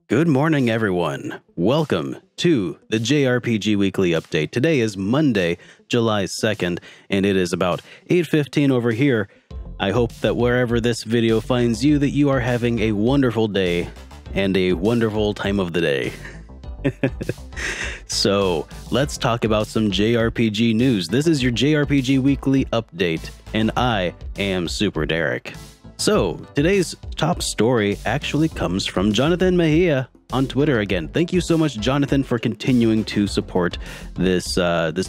Good morning, everyone. Welcome to the JRPG Weekly Update. Today is Monday, July 2nd, and it is about 8:15 over here. I hope that wherever this video finds you, that you are having a wonderful day and a wonderful time of the day. So, let's talk about some JRPG news. This is your JRPG Weekly Update, and I am SuperDerek. So, today's top story actually comes from Jonathan Mejia on Twitter again. Thank you so much, Jonathan, for continuing to support this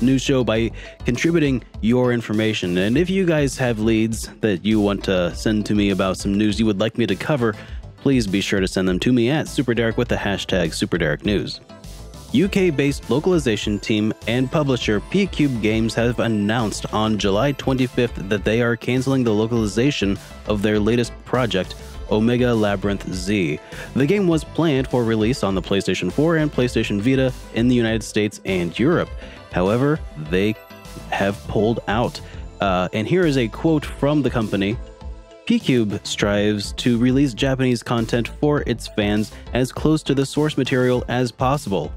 news show by contributing your information. And if you guys have leads that you want to send to me about some news you would like me to cover, please be sure to send them to me at SuperDerek with the hashtag SuperDerekNews. UK-based localization team and publisher PQube Games have announced on July 25th that they are canceling the localization of their latest project, Meghan Labyrinth Z. The game was planned for release on the PlayStation 4 and PlayStation Vita in the United States and Europe. However, they have pulled out. And here is a quote from the company. PQube strives to release Japanese content for its fans as close to the source material as possible.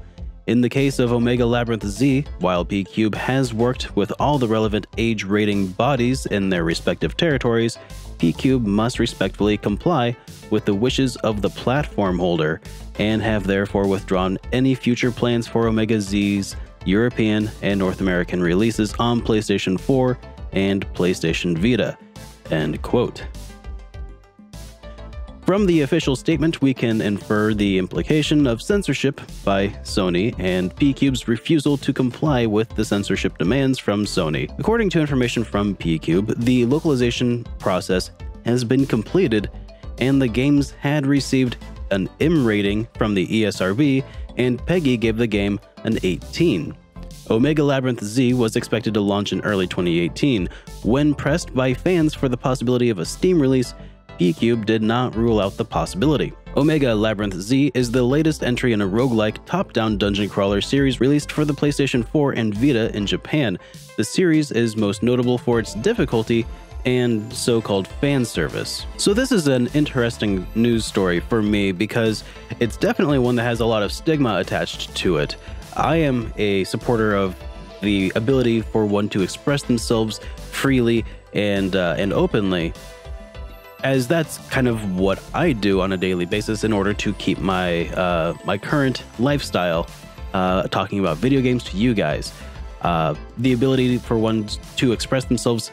In the case of Meghan Labyrinth Z, while PQube has worked with all the relevant age rating bodies in their respective territories, PQube must respectfully comply with the wishes of the platform holder and have therefore withdrawn any future plans for Omega Z's European and North American releases on PlayStation 4 and PlayStation Vita. End quote. From the official statement, we can infer the implication of censorship by Sony and PQube's refusal to comply with the censorship demands from Sony. According to information from PQube, the localization process has been completed and the games had received an M rating from the ESRB, and PEGI gave the game an 18. Meghan Labyrinth Z was expected to launch in early 2018. When pressed by fans for the possibility of a Steam release, PQube did not rule out the possibility. Meghan Labyrinth Z is the latest entry in a roguelike top-down dungeon crawler series released for the PlayStation 4 and Vita in Japan. The series is most notable for its difficulty and so-called fan service. So this is an interesting news story for me because it's definitely one that has a lot of stigma attached to it. I am a supporter of the ability for one to express themselves freely and openly, as that's kind of what I do on a daily basis in order to keep my my current lifestyle talking about video games to you guys. The ability for one to express themselves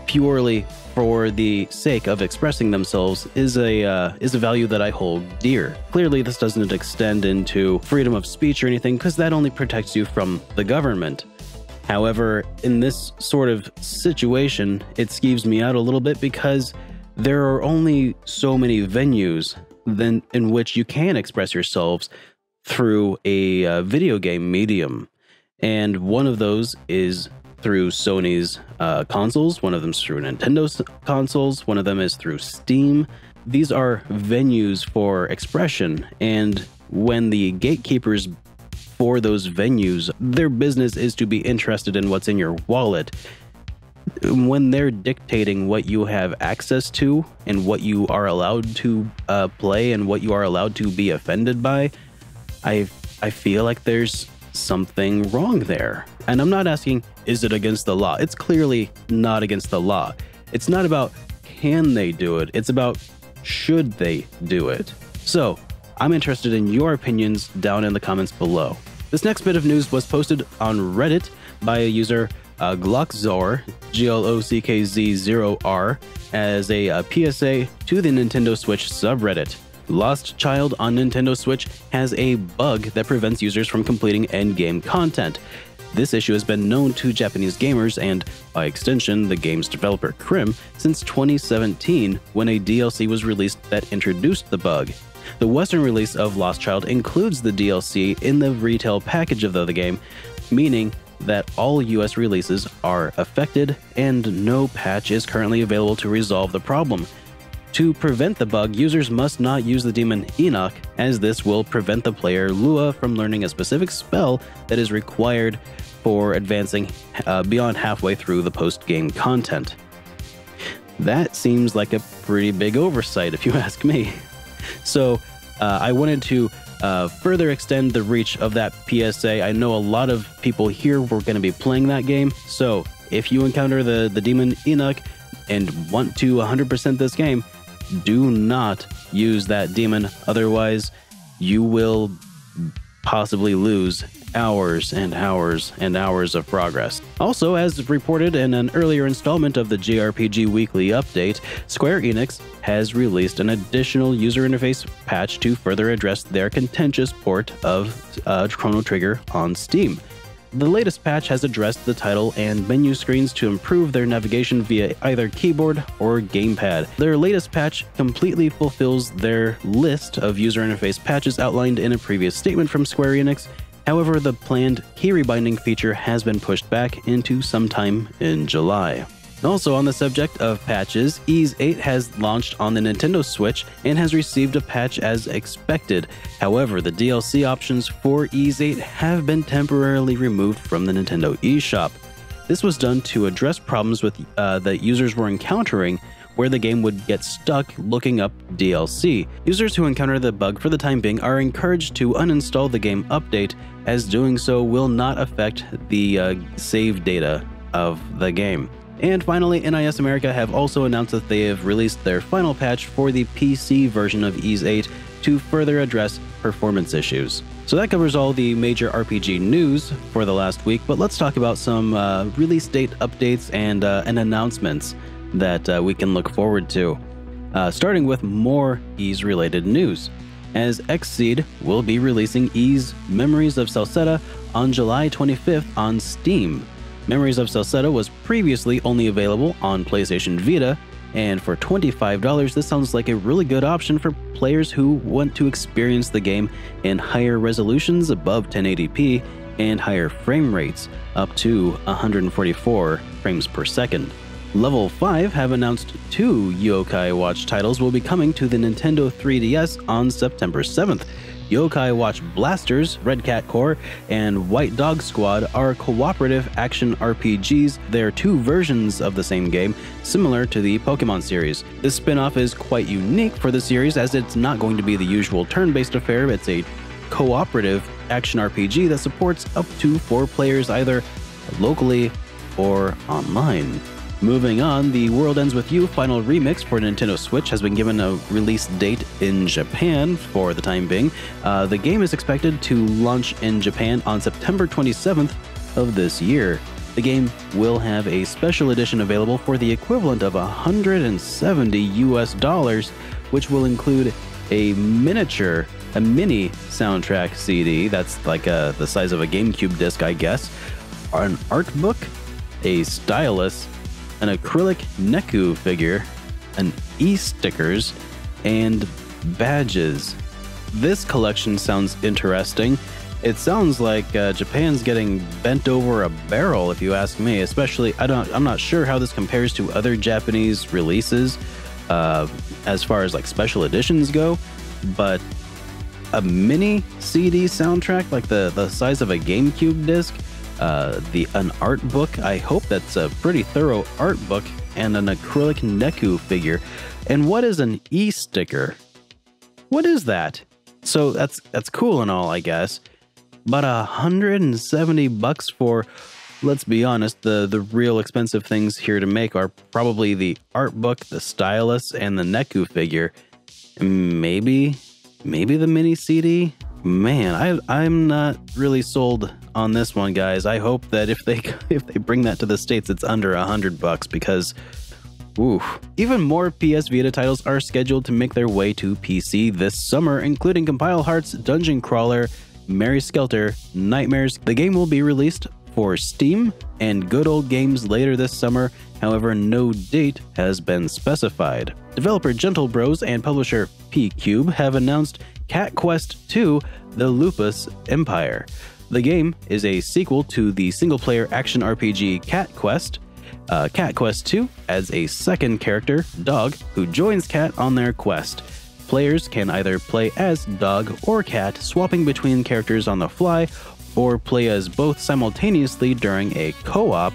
purely for the sake of expressing themselves is a value that I hold dear. Clearly, this doesn't extend into freedom of speech or anything, because that only protects you from the government. However, in this sort of situation, it skeeves me out a little bit because there are only so many venues in which you can express yourselves through a video game medium. And one of those is through Sony's consoles, one of them is through Nintendo's consoles, one of them is through Steam. These are venues for expression, and when the gatekeepers for those venues, their business is to be interested in what's in your wallet. When they're dictating what you have access to and what you are allowed to play and what you are allowed to be offended by, I feel like there's something wrong there. And I'm not asking, is it against the law? It's clearly not against the law. It's not about can they do it, it's about should they do it. So I'm interested in your opinions down in the comments below. This next bit of news was posted on Reddit by a user Glockzor, GLOCKZ0R, as a PSA to the Nintendo Switch subreddit. Lost Child on Nintendo Switch has a bug that prevents users from completing endgame content. This issue has been known to Japanese gamers and, by extension, the game's developer Crim since 2017, when a DLC was released that introduced the bug. The Western release of Lost Child includes the DLC in the retail package of the game, meaning that all US releases are affected and no patch is currently available to resolve the problem. To prevent the bug, users must not use the demon Enoch, as this will prevent the player Lua from learning a specific spell that is required for advancing beyond halfway through the post-game content. That seems like a pretty big oversight if you ask me. So I wanted to further extend the reach of that PSA. I know a lot of people here were going to be playing that game, so if you encounter the demon Enoch and want to 100% this game, do not use that demon, otherwise you will possibly lose hours and hours and hours of progress. Also, as reported in an earlier installment of the JRPG Weekly update, Square Enix has released an additional user interface patch to further address their contentious port of Chrono Trigger on Steam. The latest patch has addressed the title and menu screens to improve their navigation via either keyboard or gamepad. Their latest patch completely fulfills their list of user interface patches outlined in a previous statement from Square Enix. However, the planned key rebinding feature has been pushed back into sometime in July. Also on the subject of patches, Ys 8 has launched on the Nintendo Switch and has received a patch as expected. However, the DLC options for Ys 8 have been temporarily removed from the Nintendo eShop. This was done to address problems with that users were encountering where the game would get stuck looking up DLC. Users who encounter the bug for the time being are encouraged to uninstall the game update, as doing so will not affect the save data of the game. And finally, NIS America have also announced that they have released their final patch for the PC version of Ys 8 to further address performance issues. So that covers all the major RPG news for the last week, but let's talk about some release date updates and announcements that we can look forward to. Starting with more Ys related news, as XSEED will be releasing Ys Memories of Celceta on July 25th on Steam. Memories of Celceta was previously only available on PlayStation Vita, and for $25, this sounds like a really good option for players who want to experience the game in higher resolutions above 1080p and higher frame rates, up to 144 frames per second. Level 5 have announced 2 Yokai Watch titles will be coming to the Nintendo 3DS on September 7th. Yokai Watch Blasters, Red Cat Core, and White Dog Squad are cooperative action RPGs. They're 2 versions of the same game, similar to the Pokemon series. This spin-off is quite unique for the series, as it's not going to be the usual turn-based affair. It's a cooperative action RPG that supports up to 4 players either locally or online. Moving on, The World Ends With You Final Remix for Nintendo Switch has been given a release date in Japan for the time being. The game is expected to launch in Japan on September 27th of this year. The game will have a special edition available for the equivalent of $170 US, which will include a mini soundtrack CD, that's like the size of a GameCube disc, I guess, an art book, a stylus, an acrylic Neku figure, an e-stickers, and badges. This collection sounds interesting. It sounds like Japan's getting bent over a barrel, if you ask me. Especially, I'm not sure how this compares to other Japanese releases as far as like special editions go, but a mini CD soundtrack like the size of a GameCube disc, an art book. I hope that's a pretty thorough art book, and an acrylic Neku figure. And what is an e-sticker? What is that? So that's cool and all, I guess, but $170 for, let's be honest, the real expensive things here to make are probably the art book, the stylus, and the Neku figure. Maybe the mini CD. Man, I'm not really sold on this one, guys. I hope that if they bring that to the States, it's under $100, because oof. Even more PS Vita titles are scheduled to make their way to PC this summer, including Compile Hearts, Dungeon Crawler, Mary Skelter, Nightmares. The game will be released for Steam and Good Old Games later this summer. However, no date has been specified. Developer Gentle Bros and publisher PQube have announced Cat Quest II: The Lupus Empire. The game is a sequel to the single-player action RPG Cat Quest. Cat Quest II adds a second character, Dog, who joins Cat on their quest. Players can either play as Dog or Cat, swapping between characters on the fly, or play as both simultaneously during a co-op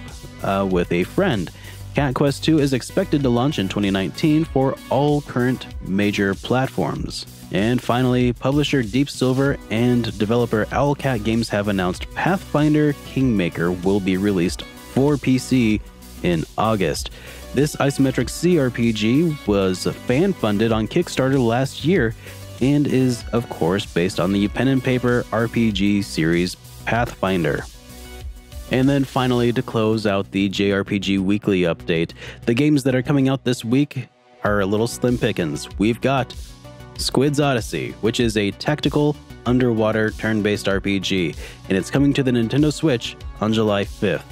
with a friend. Cat Quest II is expected to launch in 2019 for all current major platforms. And finally, publisher Deep Silver and developer Owlcat Games have announced Pathfinder Kingmaker will be released for PC in August. This isometric CRPG was fan-funded on Kickstarter last year and is, of course, based on the pen and paper RPG series Pathfinder. And then finally, to close out the JRPG Weekly update, the games that are coming out this week are a little slim pickings. We've got Squids Odyssey, which is a tactical underwater turn-based RPG, and it's coming to the Nintendo Switch on July 5th.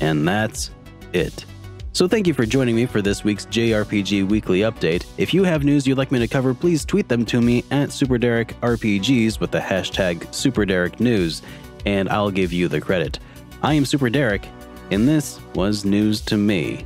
And that's it. So thank you for joining me for this week's JRPG Weekly update. If you have news you'd like me to cover, please tweet them to me at SuperDerek RPGs with the hashtag SuperDerekNews, and I'll give you the credit. I am SuperDerek, and this was news to me.